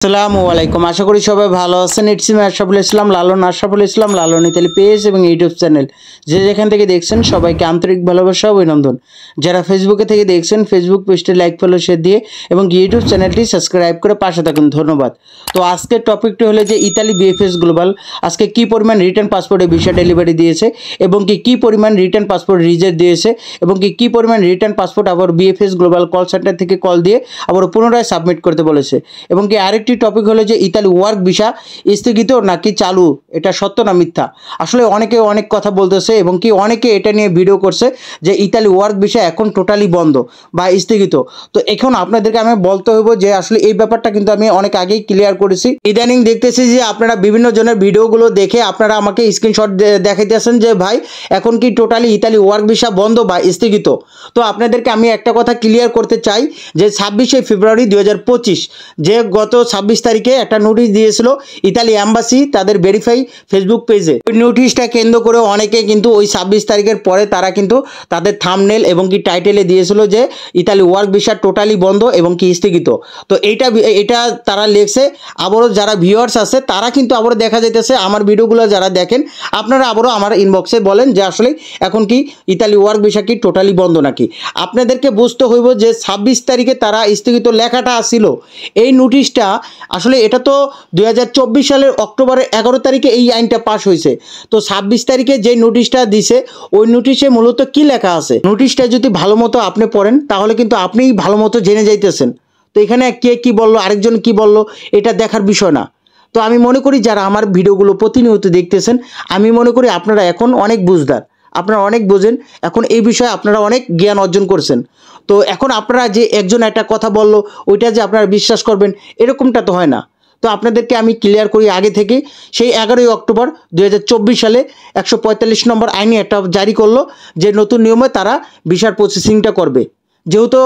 আসসালামু আলাইকুম। আশা করি সবাই ভালো আছেন। It's me Ashraful Islam Lalon Italy page এবং ইউটিউব চ্যানেল যে যেখান থেকে দেখছেন সবাইকে আন্তরিক ভালোবাসা ও অভিনন্দন। যারা ফেসবুকে থেকে দেখছেন ফেসবুক পেজটি লাইক ফলো শেয়ার দিয়ে এবং ইউটিউব চ্যানেলটি সাবস্ক্রাইব করে পাশে থাকুন, ধন্যবাদ। তো আজকের টপিকটি হলো যে ইতালি বিএফএস গ্লোবাল আজকে কি পরিমাণ রিটার্ন পাসপোর্টে ভিসা ডেলিভারি দিয়েছে এবং কি পরিমাণ রিটার্ন পাসপোর্ট রিজেক্ট দিয়েছে এবং কি পরিমাণ রিটার্ন পাসপোর্ট আবার বিএফএস গ্লোবাল কল সেন্টার থেকে কল দিয়ে আবার পুনরায় সাবমিট করতে বলেছে। এবং আরেকটি টপিক হলো যে ইতালি ওয়ার্ক ভিসা স্থগিত নাকি চালু, এটা সত্য না মিথ্যা। আসলে অনেকে অনেক কথা বলতেছে এবং অনেকে এটা নিয়ে ভিডিও করছে যে ইতালি ওয়ার্ক ভিসা এখন টোটালি বন্ধ বা স্থগিত। তো এখন আপনাদেরকে আমি বলতে হইব যে আসলে এই ব্যাপারটা কিন্তু আমি অনেক আগেই ক্লিয়ার করেছি। ইদানিং দেখতেছি যে আপনারা বিভিন্ন জনের ভিডিওগুলো দেখে আপনারা আমাকে স্ক্রিনশট দেখাইতেছেন যে ভাই এখন কি টোটালি ইতালি ওয়ার্ক ভিসা বন্ধ বা স্থগিত। তো আপনাদেরকে আমি একটা কথা ক্লিয়ার করতে চাই যে 26শে ফেব্রুয়ারি 2025 যে গত 26 তারিখে একটা নোটিশ দিয়েছিল ইতালি অ্যাম্বাসি তাদের ভেরিফাই ফেসবুক পেজে। ওই নোটিশটা কেন্দ্র করে অনেকে কিন্তু ওই 26 তারিখের পরে তারা কিন্তু তাদের থাম্বনেল এবং টাইটেলে দিয়েছিল যে ইতালি ওয়ার্ক ভিসা টোটালি বন্ধ এবং স্থগিত। তো এটা তারা লিখছে। আবারও যারা ভিউয়ার্স আছে তারা কিন্তু আবারও দেখা যাইতেছে আমার ভিডিওগুলো যারা দেখেন আপনারা আবারও আমার ইনবক্সে বলেন যে আসলে এখন কি ইতালি ওয়ার্ক ভিসা কি টোটালি বন্ধ নাকি। আপনাদেরকে বুঝতে হইব যে 26 তারিখে তারা স্থগিত লেখাটা আসছিল। এই নোটিশটা আসলে এটা তো 2024 সালের অক্টোবরের 11 তারিখে এই আইনটা পাস হয়েছে। তো 26 তারিখে যে নোটিশটা দিছে ওই নোটিশে মূলত কি লেখা আছে, নোটিশটা যদি ভালো মতো আপনি পড়েন তাহলে কিন্তু আপনিই ভালো মতো জেনে যাইতেছেন। তো এখানে কে কি বললো আরেকজন কি বললো এটা দেখার বিষয় না। তো আমি মনে করি যারা আমার ভিডিওগুলো প্রতিনিয়ত দেখতেছেন আমি মনে করি আপনারা এখন অনেক বুঝদার, আপনারা অনেক বোঝেন, এখন এই বিষয়ে আপনারা অনেক জ্ঞান অর্জন করছেন। তো এখন আপনারা যে একজন একটা কথা বললো ওইটা যে আপনারা বিশ্বাস করবেন এরকমটা তো হয় না। তো আপনাদেরকে আমি ক্লিয়ার করি আগে থেকে সেই 11ই অক্টোবর 2024 সালে 145 নম্বর আইনে একটা জারি করলো যে নতুন নিয়মে তারা ভিসার প্রসেসিংটা করবে। যেহেতু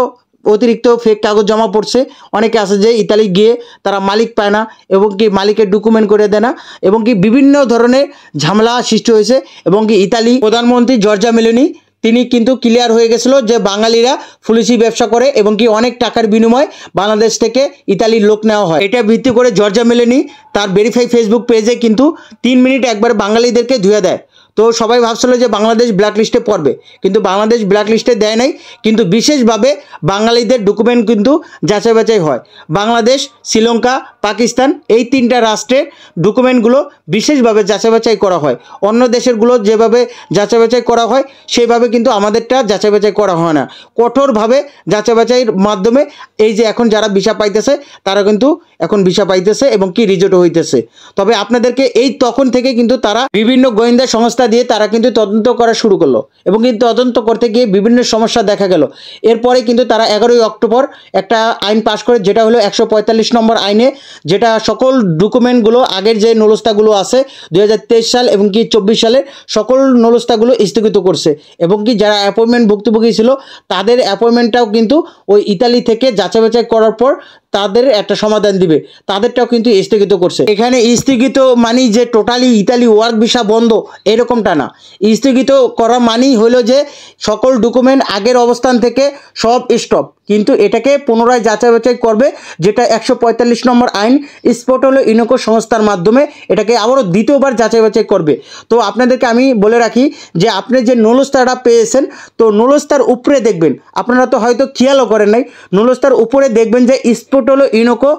অতিরিক্ত ফেক কাগজ জমা পড়ছে, অনেকে আছে যে ইতালি গিয়ে তারা মালিক পায় না এবং মালিকের ডকুমেন্ট করে দেয় না এবং বিভিন্ন ধরনের ঝামেলা সৃষ্টি হয়েছে। এবং ইতালি প্রধানমন্ত্রী জর্জা মেলোনি তিনি কিন্তু ক্লিয়ার হয়ে গেছিল যে বাঙালিরা পুলিশি ব্যবসা করে এবং অনেক টাকার বিনিময়ে বাংলাদেশ থেকে ইতালির লোক নেওয়া হয়। এটা ভিত্তি করে জর্জা মেলোনি তার ভেরিফাই ফেসবুক পেজে কিন্তু 3 মিনিট একবার বাঙালিদেরকে ধুয়ে দেয়। তো সবাই ভাবছিল যে বাংলাদেশ ব্ল্যাক লিস্টে পড়বে, কিন্তু বাংলাদেশ ব্ল্যাক লিস্টে দেয় নাই। কিন্তু বিশেষভাবে বাঙালিদের ডকুমেন্ট কিন্তু যাচাই বাছাই হয়। বাংলাদেশ, শ্রীলঙ্কা, পাকিস্তান এই 3টা রাষ্ট্রের ডকুমেন্টগুলো বিশেষভাবে যাচাই বাছাই করা হয়। অন্য দেশেরগুলো যেভাবে যাচাই বাছাই করা হয় সেইভাবে কিন্তু আমাদেরটা যাচাই বাছাই করা হয় না। কঠোরভাবে যাচাই বাছাইয়ের মাধ্যমে এই যে এখন যারা ভিসা পাইতেছে তারা কিন্তু এখন ভিসা পাইতেছে এবং রিজেক্ট হইতেছে। তবে আপনাদেরকে এই তখন থেকে কিন্তু তারা বিভিন্ন গোয়েন্দা সংস্থা দিয়ে তারা কিন্তু তদন্ত করা শুরু করলো এবং তদন্ত করতে গিয়ে বিভিন্ন সমস্যা দেখা গেল। এরপরে কিন্তু তারা 11ই অক্টোবর একটা আইন পাশ করে যেটা হলো 145 নম্বর আইনে, যেটা সকল ডকুমেন্টগুলো আগের যে নলস্তাগুলো আছে 2023 সাল এবং 24 সালের সকল নলস্তাগুলো স্থগিত করছে এবং যারা অ্যাপয়েন্টমেন্ট ভুক্তভোগী ছিল তাদের অ্যাপয়েন্টমেন্টটাও কিন্তু ওই ইতালি থেকে যাচাই বাছাই করার পর তাদের একটা সমাধান দিবে, তাদেরটাও কিন্তু স্থগিত করছে। এখানে স্থগিত মানেই যে টোটালি ইতালি ওয়ার্ক ভিসা বন্ধ এরকমটা না। স্থগিত করা মানেই হলো যে সকল ডকুমেন্ট আগের অবস্থান থেকে সব স্টপ, কিন্তু এটাকে পুনরায় যাচাই বাছাই করবে, যেটা 145 নম্বর আইন স্পট হলো ইউনেস্কো সংস্থার মাধ্যমে এটাকে আবারও দ্বিতীয়বার যাচাই বাছাই করবে। তো আপনাদেরকে আমি বলে রাখি যে আপনি যে নলস্তাটা পেয়েছেন তো নলস্তার উপরে দেখবেন, আপনারা তো হয়তো খেয়ালও করেন নাই, নলস্তার উপরে দেখবেন যে স্পট হলো ইউনেস্কো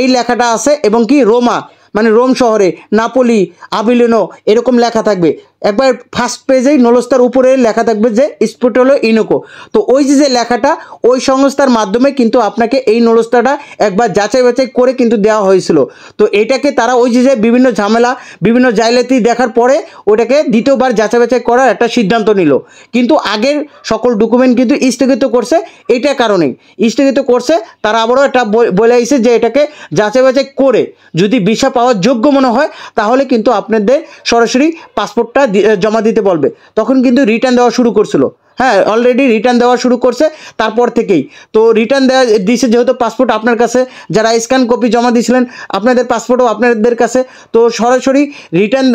এই লেখাটা আছে এবং রোমা মানে রোম শহরে, নাপোলি, আবিলিনো এরকম লেখা থাকবে। একবার ফার্স্ট পেজেই নলস্তার উপরে লেখা থাকবে যে স্পট হলো ইউনেস্কো। তো ওই যে লেখাটা ওই সংস্থার মাধ্যমে কিন্তু আপনাকে এই নলস্তাটা একবার যাচাই বাছাই করে কিন্তু দেওয়া হয়েছিল। তো এটাকে তারা ওই যে বিভিন্ন ঝামেলা বিভিন্ন জাইলাতি দেখার পরে ওটাকে দ্বিতীয়বার যাচাই বাছাই করার একটা সিদ্ধান্ত নিল। কিন্তু আগের সকল ডকুমেন্ট কিন্তু স্থগিত করছে, এইটার কারণেই স্থগিত করছে। তারা আবারও এটা বলে আইছে যে এটাকে যাচাই বাছাই করে যদি ভিসা পাওয়ার যোগ্য মনে হয় তাহলে কিন্তু আপনাদের সরাসরি পাসপোর্টটা জমা দিতে বলবে। তখন কিন্তু রিটার্ন দেওয়া শুরু করছিল। হ্যাঁ অলরেডি রিটার্ন দেওয়া শুরু করছে তারপর থেকেই। তো রিটার্ন দেওয়া দিয়েছে যেহেতু পাসপোর্ট আপনার কাছে, যারা স্ক্যান কপি জমা দিয়েছিলেন আপনাদের পাসপোর্টও আপনাদের কাছে, তো সরাসরি রিটার্ন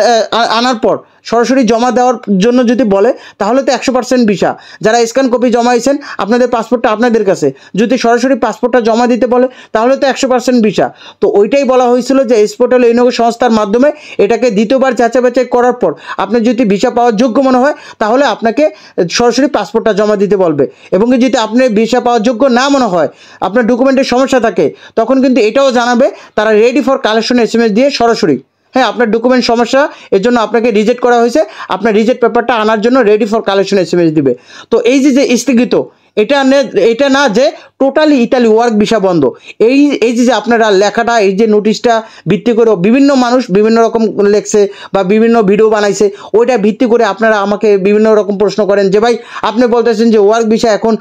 আনার পর সরাসরি জমা দেওয়ার জন্য যদি বলে তাহলে তো 100% ভিসা। যারা স্ক্যান কপি জমাইছেন আপনাদের পাসপোর্টটা আপনাদের কাছে, যদি সরাসরি পাসপোর্টটা জমা দিতে বলে তাহলে তো 100% ভিসা। তো ওইটাই বলা হয়েছিল যে এক্সপোর্টাল ইউনিয়ন সংস্থার মাধ্যমে এটাকে দ্বিতীয়বার যাচাই বাছাই করার পর আপনি যদি ভিসা পাওয়ার যোগ্য মনে হয় তাহলে আপনাকে সরাসরি পাসপোর্টটা জমা দিতে বলবে। এবং যদি আপনি ভিসা পাওয়ার যোগ্য না মনে হয়, আপনার ডকুমেন্টের সমস্যা থাকে, তখন কিন্তু এটাও জানাবে তারা রেডি ফর কালেকশন SMS দিয়ে সরাসরি, হ্যাঁ আপনার ডকুমেন্ট সমস্যা এর জন্য আপনাকে রিজেক্ট করা হয়েছে, আপনার রিজেক্ট পেপারটা আনার জন্য রেডি ফর কালেকশন SMS দিবে। তো এই যে স্থগিত, এটা না যে টোটালি ইতালি ওয়ার্ক ভিসা বন্ধ। এই যে আপনারা লেখাটা, এই যে নোটিশটা ভিত্তি করে বিভিন্ন মানুষ বিভিন্ন রকম লেখছে বা বিভিন্ন ভিডিও বানাইছে, ওইটা ভিত্তি করে আপনারা আমাকে বিভিন্ন রকম প্রশ্ন করেন যে ভাই আপনি বলতেছেন যে ওয়ার্ক ভিসা এখন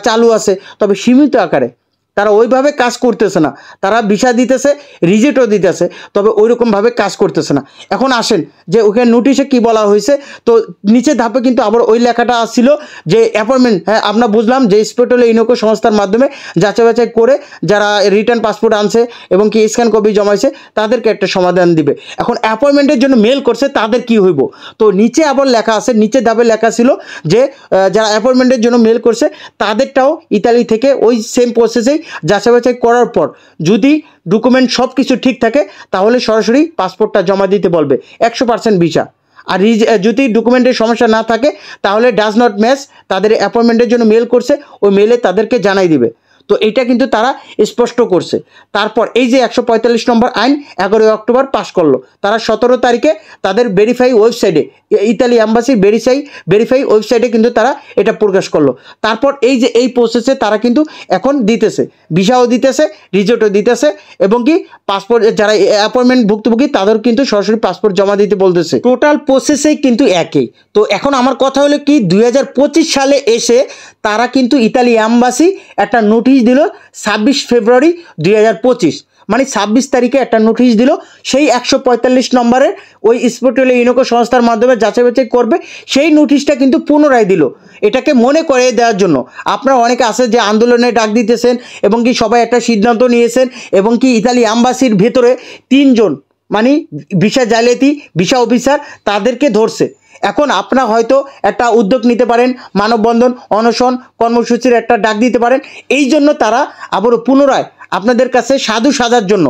চালু আছে, তবে সীমিত আকারে, তারা ওইভাবে কাজ করতেছে না, তারা ভিসা দিতেছে, রিজেক্টও দিতেছে, তবে ওইরকমভাবে কাজ করতেছে না। এখন আসেন যে ওখানে নোটিশে কি বলা হয়েছে। তো নিচে ধাপে কিন্তু আবার ওই লেখাটা আসছিল যে অ্যাপয়েন্টমেন্ট, হ্যাঁ আমরা বুঝলাম যে এক্সপোর্টাল ইউনিয়ন সংস্থার মাধ্যমে যাচাই বাছাই করে যারা রিটার্ন পাসপোর্ট আনছে এবং কি স্ক্যান কপি জমাইছে তাদেরকে একটা সমাধান দিবে। এখন অ্যাপয়েন্টমেন্টের জন্য মেল করছে তাদের কি হইব, তো নিচে আবার লেখা আছে, নিচে ধাপে লেখা ছিল যে যারা অ্যাপয়েন্টমেন্টের জন্য মেল করছে তাদেরটাও ইতালি থেকে ওই সেম প্রসেসেই যাচাই বাছাই করার পর যদি ডকুমেন্ট সব কিছু ঠিক থাকে তাহলে সরাসরি পাসপোর্টটা জমা দিতে বলবে, 100% ভিসা। আর যদি ডকুমেন্টের সমস্যা না থাকে তাহলে ডাজ নট ম্যাচ, তাদের অ্যাপয়েন্টমেন্টের জন্য মেল করছে ওই মেলে তাদেরকে জানাই দিবে। তো এটা কিন্তু তারা স্পষ্ট করছে। তারপর এই যে 145 নম্বর আইন 11 অক্টোবর পাশ করলো, তারা 17 তারিখে তাদের ভেরিফাই ওয়েবসাইটে, ইতালি অ্যাম্বাসির ভেরিফাই ওয়েবসাইটে কিন্তু তারা এটা প্রকাশ করলো। তারপর এই যে এই প্রসেসে তারা কিন্তু এখন দিতেছে, ভিসাও দিতেছে, রিজেক্টও দিতেছে, এবং কি পাসপোর্ট যারা অ্যাপয়েন্টমেন্ট ভুক্তভোগী তাদের কিন্তু সরাসরি পাসপোর্ট জমা দিতে বলতেছে। টোটাল প্রসেসেই কিন্তু একই। তো এখন আমার কথা হলো কি 2025 সালে এসে তারা কিন্তু ইতালি অ্যাম্বাসি একটা নোটিশ দিল 26 ফেব্রুয়ারি 2025, মানে 26 তারিখে একটা নোটিশ দিল সেই 145 নম্বরের ওই এক্সপোর্টাল ইউনিয়ন সংস্থার মাধ্যমে যাচাই বাছাই করবে, সেই নোটিশটা কিন্তু পুনরায় দিল এটাকে মনে করে দেওয়ার জন্য। আপনারা অনেকে আছে যে আন্দোলনে ডাক দিতেছেন এবং কি সবাই একটা সিদ্ধান্ত নিয়েছেন এবং কি ইতালি অ্যাম্বাসির ভেতরে 3 জন মানে ভিসা জালিয়াতি ভিসা অফিসার তাদেরকে ধরছে। এখন আপনারা হয়তো একটা উদ্যোগ নিতে পারেন, মানববন্ধন অনশন কর্মসূচির একটা ডাক দিতে পারেন, এই জন্য তারা আবারও পুনরায় আপনাদের কাছে সাধু সাজার জন্য,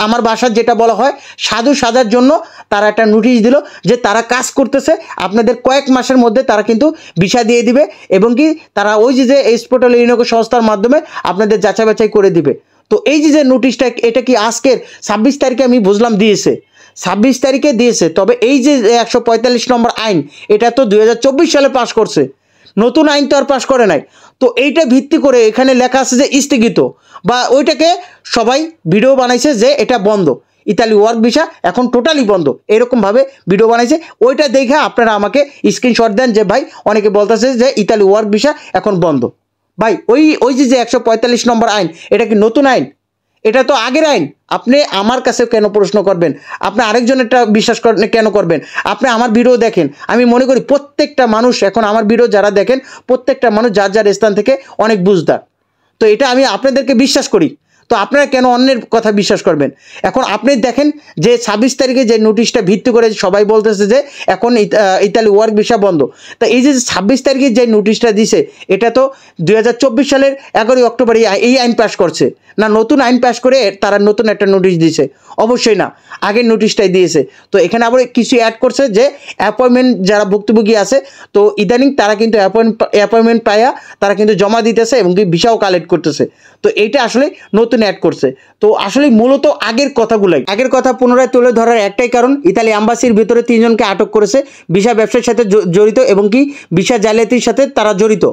আমার ভাষার যেটা বলা হয় সাধু সাজার জন্য তারা একটা নোটিশ দিল যে তারা কাজ করতেছে, আপনাদের কয়েক মাসের মধ্যে তারা কিন্তু ভিসা দিয়ে দিবে এবং কি তারা ওই যে এক্সপোর্টাল ইউনিয়ন সংস্থার মাধ্যমে আপনাদের যাচাই বাছাই করে দিবে। তো এই যে নোটিশটা এটা কি আজকের 26 তারিখে আমি বুঝলাম দিয়েছে, 26 তারিখে দিয়েছে, তবে এই যে 145 নম্বর আইন এটা তো 2024 সালে পাশ করছে, নতুন আইন তো আর পাশ করে নাই। তো এইটা ভিত্তি করে এখানে লেখা আছে যে স্থগিত, বা ওইটাকে সবাই ভিডিও বানাইছে যে এটা বন্ধ, ইতালি ওয়ার্ক ভিসা এখন টোটালি বন্ধ, এরকমভাবে ভিডিও বানাইছে। ওইটা দেখে আপনারা আমাকে স্ক্রিনশট দেন যে ভাই অনেকে বলতেছে যে ইতালি ওয়ার্ক ভিসা এখন বন্ধ। ভাই ওই যে 145 নম্বর আইন এটা কি নতুন আইন? এটা তো আগের আইন। আপনি আমার কাছে কেন প্রশ্ন করবেন? আপনি আরেকজনেরটা বিশ্বাস কেন করবেন? আপনি আমার ভিডিও দেখেন, আমি মনে করি প্রত্যেকটা মানুষ এখন আমার ভিডিও যারা দেখেন প্রত্যেকটা মানুষ যার যার স্থান থেকে অনেক বুঝদার। তো এটা আমি আপনাদেরকে বিশ্বাস করি, তো আপনারা কেন অন্যের কথা বিশ্বাস করবেন? এখন আপনি দেখেন যে 26 তারিখে যে নোটিশটা ভিত্তি করে সবাই বলতেছে যে এখন ইতালি ওয়ার্ক ভিসা বন্ধ। তা এই যে 26 তারিখে যে নোটিশটা দিছে এটা তো 2024 সালের 11 অক্টোবর এই আইন পাস করছে না, নতুন আইন পাস করে তারা নতুন একটা নোটিশ দিয়েছে? অবশ্যই না, আগের নোটিশটাই দিয়েছে। তো এখানে আবার কিছু অ্যাড করছে যে অ্যাপয়েন্টমেন্ট যারা ভুক্তভোগী আছে তো ইদানিং তারা কিন্তু অ্যাপয়েন্টমেন্ট পায়া তারা কিন্তু জমা দিতেছে এবং ভিসাও কালেক্ট করতেছে। তো এইটা আসলে নতুন অ্যাড করছে। তো আসলে মূলত আগের কথা পুনরায় তুলে ধরার একটাই কারণ, ইতালি অ্যাম্বাসির ভিতরে 3 জনকে আটক করেছে ভিসা ব্যবসার সাথে জড়িত এবং কি ভিসা জালিয়াতির সাথে তারা জড়িত।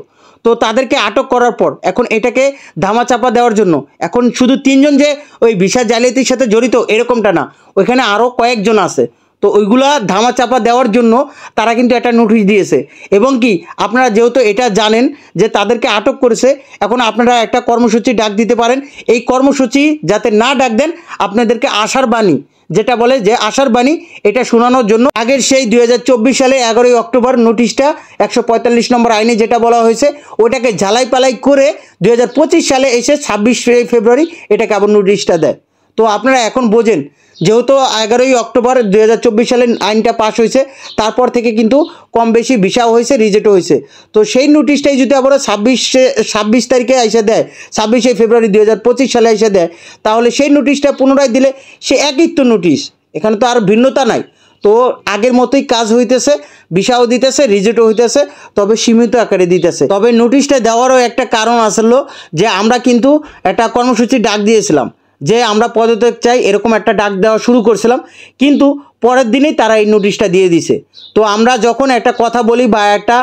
তো তাদেরকে আটক করার পর এখন এটাকে ধামাচাপা দেওয়ার জন্য এখন শুধু 3 জন যে ওই ভিসা জালিয়াতির সাথে জড়িত এরকমটা না, ওইখানে আরও কয়েকজন আছে। তো ওইগুলা ধামাচাপা দেওয়ার জন্য তারা কিন্তু একটা নোটিশ দিয়েছে এবং কি আপনারা যেহেতু এটা জানেন যে তাদেরকে আটক করেছে, এখন আপনারা একটা কর্মসূচি ডাক দিতে পারেন। এই কর্মসূচি যাতে না ডাক দেন, আপনাদেরকে আশার বাণী যেটা বলে যে আশার বাণী, এটা শোনানোর জন্য আগের সেই 2024 সালে 11ই অক্টোবর নোটিশটা 145 নম্বর আইনে যেটা বলা হয়েছে ওটাকে ঝালাই পালাই করে 2025 সালে এসে 26 ফেব্রুয়ারি এটাকে আবার নোটিশটা দেয়। তো আপনারা এখন বোঝেন, যেহেতু 11ই অক্টোবর 2024 সালে আইনটা পাস হয়েছে, তারপর থেকে কিন্তু কম বেশি ভিসাও হয়েছে, রিজেক্টও হয়েছে। তো সেই নোটিশটাই যদি আবার 26 তারিখে এসে দেয়, 26 ফেব্রুয়ারি 2025 সালে এসে দেয়, তাহলে সেই নোটিশটা পুনরায় দিলে সে একই তো নোটিশ, এখানে তো আর ভিন্নতা নাই। তো আগের মতোই কাজ হইতেছে, ভিসাও দিতেছে, রিজেক্টও হইতেছে, তবে সীমিত আকারে দিতেছে। তবে নোটিশটা দেওয়ারও একটা কারণ আসলো যে আমরা কিন্তু একটা কর্মসূচি ডাক দিয়েছিলাম যে আমরা পদত্যাগ চাই, এরকম একটা ডাক দেওয়া শুরু করছিলাম, কিন্তু পরের দিনেই তারা এই নোটিশটা দিয়ে দিছে। তো আমরা যখন একটা কথা বলি বা একটা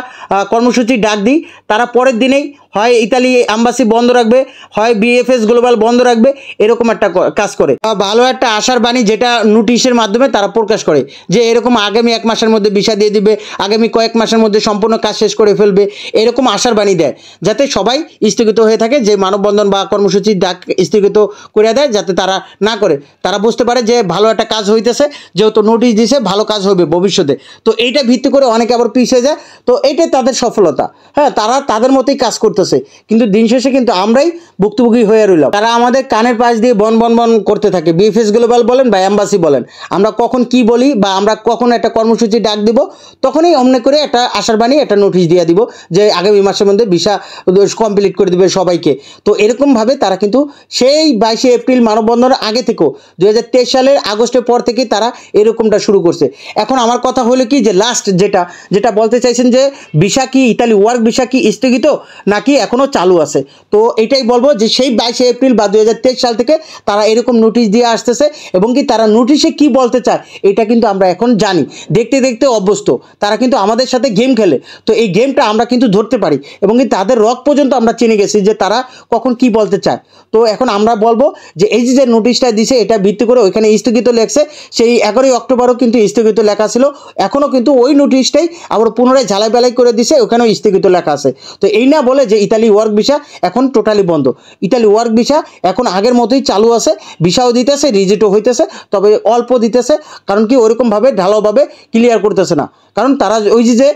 কর্মসূচি ডাক দিই, তারা পরের দিনেই হয় ইতালি এম্বাসি বন্ধ রাখবে, হয় বিএফএস গ্লোবাল বন্ধ রাখবে, এরকম একটা কাজ করে। ভালো একটা আশার বাণী যেটা নোটিশের মাধ্যমে তারা প্রকাশ করে যে এরকম আগামী 1 মাসের মধ্যে ভিসা দিয়ে দিবে, আগামী কয়েক মাসের মধ্যে সম্পূর্ণ কাজ শেষ করে ফেলবে, এরকম আশার বাণী দেয়, যাতে সবাই স্থগিত হয়ে থাকে, যে মানববন্ধন বা কর্মসূচির ডাক স্থগিত করে দেয়, যাতে তারা না করে। তারা বুঝতে পারে যে ভালো একটা কাজ হইতেছে, যেহেতু নোটিশ দিছে, ভালো কাজ হবে ভবিষ্যতে। তো এইটা ভিত্তি করে অনেকে আবার পিছিয়ে যায়। তো এটাই তাদের সফলতা। হ্যাঁ, তারা তাদের মতোই কাজ করতেছে, কিন্তু দিন শেষে কিন্তু আমরাই ভুক্তভোগী হয়ে রইলাম। তারা আমাদের কানের পাশ দিয়ে বন বন বন করতে থাকে, বিএফএস গ্লোবাল বলেন বা এম্বাসি বলেন। আমরা কখন কি বলি বা আমরা কখন একটা কর্মসূচি ডাক দিব, তখনই অমনে করে একটা আশার বাণী, একটা নোটিশ দিয়ে দিব যে আগামী মাসের মধ্যে ভিসা কমপ্লিট করে দিবে সবাইকে। তো এরকমভাবে তারা কিন্তু সেই 22 এপ্রিল মানববন্ধনের আগে থেকেও 2023 সালের আগস্টের পর থেকেই তারা এরকমটা শুরু করছে। এখন আমার কথা হলো কি, যে লাস্ট যেটা বলতে চাইছেন যে ভিসা কি, ইতালি ওয়ার্ক ভিসা কি স্থগিত নাকি এখনও চালু আছে। তো এটাই বলবো যে সেই 22 এপ্রিল বা 2023 সাল থেকে তারা এরকম নোটিশ দিয়ে আসতেছে, এবং কি তারা নোটিশে কি বলতে চায় এটা কিন্তু আমরা এখন জানি, দেখতে দেখতে অভ্যস্ত। তারা কিন্তু আমাদের সাথে গেম খেলে, তো এই গেমটা আমরা কিন্তু ধরতে পারি, এবং কি তাদের রক পর্যন্ত আমরা চিনে গেছি যে তারা কখন কি বলতে চায়। তো এখন আমরা বলবো যে এই যে নোটিশটা দিছে, এটা ভিত্তি করে ওইখানে স্থগিত লেখছে, সেই 11ই অক্টোবরও কিন্তু স্থগিত লেখা ছিল, এখনও কিন্তু ওই নোটিশটাই আবার পুনরায় ঝালাই বেলাই করে দিছে, ওখানেও স্থগিত লেখা আছে। তো এই না বলে যে ইতালি ওয়ার্ক ভিসা এখন টোটালি বন্ধ। ইতালি ওয়ার্ক ভিসা এখন আগের মতোই চালু আছে, ভিসাও দিতেছে, রিজেক্টও হইতেছে, তবে অল্প দিতেছে, কারণ কি ওরকমভাবে ঢালাওভাবে ক্লিয়ার করতেছে না। কারণ তারা ওই যে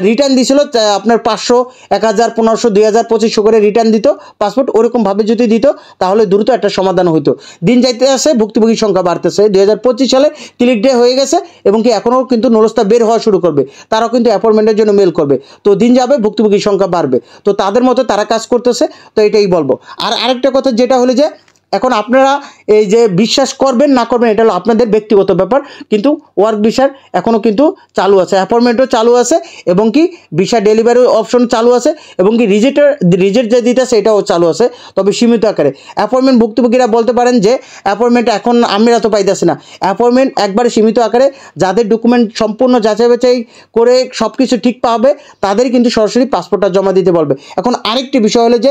রিটার্ন দিছিল আপনার 500, 1000, 1500, 2000, 2500 করে রিটার্ন দিত পাসপোর্ট, ওরকমভাবে যদি দিত তাহলে দ্রুত একটা সমাধান হইতো। দিন যাইতে আসে ভুক্তভোগীর সংখ্যা বাড়তেছে, 2025 সালে ক্লিক ডে হয়ে গেছে, এবং কি এখনও কিন্তু নোলস্তা বের হওয়া শুরু করবে, তারাও কিন্তু অ্যাপয়েন্টমেন্টের জন্য মেল করবে। তো দিন যাবে ভুক্তভোগীর সংখ্যা বাড়বে, তো তাদের মতো তারা কাজ করতেছে। তো এটাই বলবো। আর আরেকটা কথা যেটা হলো যে এখন আপনারা এই যে বিশ্বাস করবেন না করবেন এটা হলো আপনাদের ব্যক্তিগত ব্যাপার, কিন্তু ওয়ার্ক ভিসার এখনও কিন্তু চালু আছে, অ্যাপয়েন্টমেন্টও চালু আছে, এবং কি ভিসা ডেলিভারি অপশন চালু আছে, এবং কি রিজেক্ট যে দিতেছে এটাও চালু আছে, তবে সীমিত আকারে। অ্যাপয়েন্টমেন্ট ভুক্তভোগীরা বলতে পারেন যে অ্যাপয়েন্টমেন্ট এখন আমরা তো পাইতেছি না, অ্যাপয়েন্টমেন্ট একবারে সীমিত আকারে, যাদের ডকুমেন্ট সম্পূর্ণ যাচাই বাছাই করে সব কিছু ঠিক পাবে তাদেরই কিন্তু সরাসরি পাসপোর্টটা জমা দিতে বলবে। এখন আরেকটি বিষয় হলো যে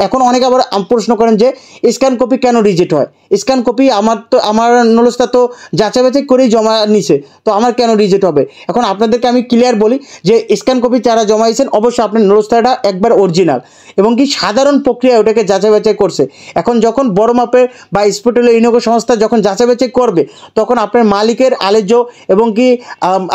এখন অনেকে আবার প্রশ্ন করেন যে স্ক্যান কপি কেন রিজেক্ট হয়। স্ক্যান কপি আমার নলস্তা তো যাচাই বাছাই করেই জমা নিছে, তো আমার কেন রিজেক্ট হবে। এখন আপনাদেরকে আমি ক্লিয়ার বলি যে স্ক্যান কপি যারা জমাইছেন অবশ্যই আপনার নলস্তাটা একবার অরিজিনাল, এবং কি সাধারণ প্রক্রিয়া ওটাকে যাচাই বাছাই করছে। এখন যখন বড় মাপের বা স্পোর্টেল ইউনিয়ন সংস্থা যখন যাচাই বাছাই করবে, তখন আপনার মালিকের আলেজ্য, এবং কি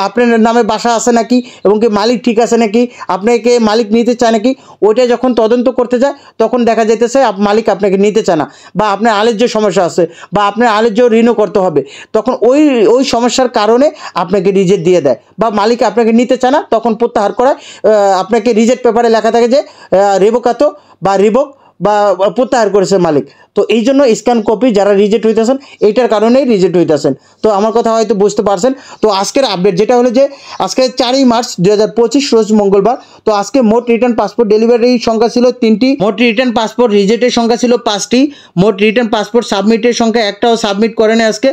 আপনার নামে বাসা আছে নাকি, এবং কি মালিক ঠিক আছে নাকি, আপনাকে মালিক নিতে চায় নাকি, ওইটা যখন তদন্ত করতে যায় তখন দেখা যাইতেছে মালিক আপনাকে নিতে চায় না, বা আপনার আলেজ্য সমস্যা আছে, বা আপনার আলেজ্য ঋণও করতে হবে, তখন ওই সমস্যার কারণে আপনাকে রিজেক্ট দিয়ে দেয়, বা মালিক আপনাকে নিতে চায় না, তখন প্রত্যাহার করায় আপনাকে রিজেক্ট পেপারে লেখা থাকে যে রেভোকাতো বা রিভোক বা প্রত্যাহার করেছে মালিক। তো এই জন্য স্ক্যান কপি যারা রিজেক্ট হইতেছেন এইটার কারণেই রিজেক্ট হইতেছেন। তো আমার কথা হয়তো বুঝতে পারছেন। তো আজকের আপডেট যেটা হলো যে আজকে 4ই মার্চ 2025 রোজ মঙ্গলবার। তো আজকে মোট রিটার্ন পাসপোর্ট ডেলিভারির সংখ্যা ছিল 3টি, মোট রিটার্ন পাসপোর্ট রিজেক্টের সংখ্যা ছিল 5টি, মোট রিটার্ন পাসপোর্ট সাবমিটের সংখ্যা একটাও সাবমিট করেনি আজকে।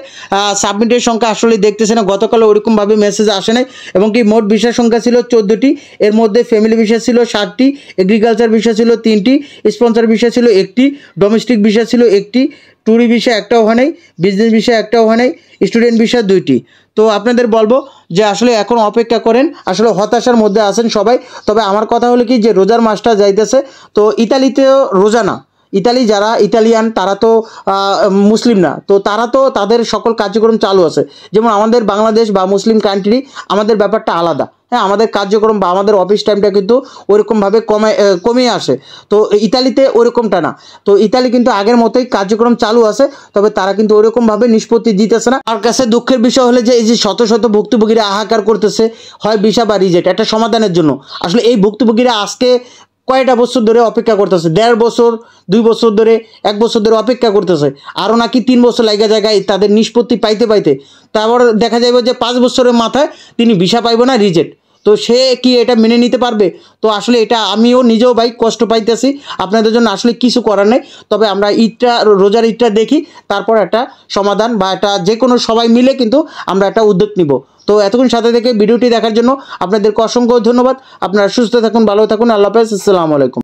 সাবমিটের সংখ্যা আসলে দেখতেছে না, গতকালও ওরকমভাবে মেসেজ আসে নাই। এবং কি মোট ভিসার সংখ্যা ছিল 14টি, এর মধ্যে ফ্যামিলি ভিসা ছিল 7টি, এগ্রিকালচার ভিসা ছিল 3টি, স্পন্সর ভিসা ছিল 1টি, ডোমেস্টিক ভিসা ছিল 1টি, ট্যুরি ভিসা একটাও হয় নাই, বিজনেস ভিসা একটাও হয় নাই, স্টুডেন্ট ভিসা 2টি। তো আপনাদের বলবো যে আসলে এখন অপেক্ষা করেন, আসলে হতাশার মধ্যে আছেন সবাই। তবে আমার কথা হলো কি যে রোজার মাসটা যাইতেছে, তো ইতালিতেও রোজা না, ইতালি যারা ইতালিয়ান তারা তো মুসলিম না, তো তারা তো তাদের সকল কার্যক্রম চালু আছে। যেমন আমাদের বাংলাদেশ বা মুসলিম কান্ট্রি আমাদের ব্যাপারটা আলাদা। হ্যাঁ, আমাদের কার্যক্রম বা আমাদের অফিস টাইমটা কিন্তু ওরকমভাবে কমে আসে। তো ইতালিতে ওরকমটা না। তো ইতালি কিন্তু আগের মতোই কার্যক্রম চালু আছে, তবে তারা কিন্তু ওরকমভাবে নিষ্পত্তি দিতেছে না। আমার কাছে দুঃখের বিষয় হলে যে এই যে শত শত ভুক্তভোগীরা হাহাকার করতেছে হয় ভিসা বা রিজেক্ট একটা সমাধানের জন্য। আসলে এই ভুক্তভোগীরা আজকে কয়টা বছর ধরে অপেক্ষা করতেছে, 1.5 বছর 2 বছর ধরে 1 বছর ধরে অপেক্ষা করতেছে, আরও নাকি 3 বছর লাগা জায়গায় তাদের নিষ্পত্তি পাইতে পাইতে। তারপর দেখা যাবে যে 5 বছরের মাথায় তিনি ভিসা পাইব না, রিজেক্ট। তো সে কি এটা মেনে নিতে পারবে? তো আসলে এটা আমিও নিজেও ভাই কষ্ট পাইতেছি, আপনাদের জন্য আসলে কিছু করার নেই। তবে আমরা ঈদটা, রোজার ঈদটা দেখি, তারপর একটা সমাধান বা একটা যে কোনো সবাই মিলে কিন্তু আমরা একটা উদ্যোগ নিব। তো এতক্ষণ সাথে থেকে ভিডিওটি দেখার জন্য আপনাদেরকে অসংখ্য ধন্যবাদ। আপনারা সুস্থ থাকুন, ভালো থাকুন, আল্লাহ হাফেজ, আসসালামু আলাইকুম।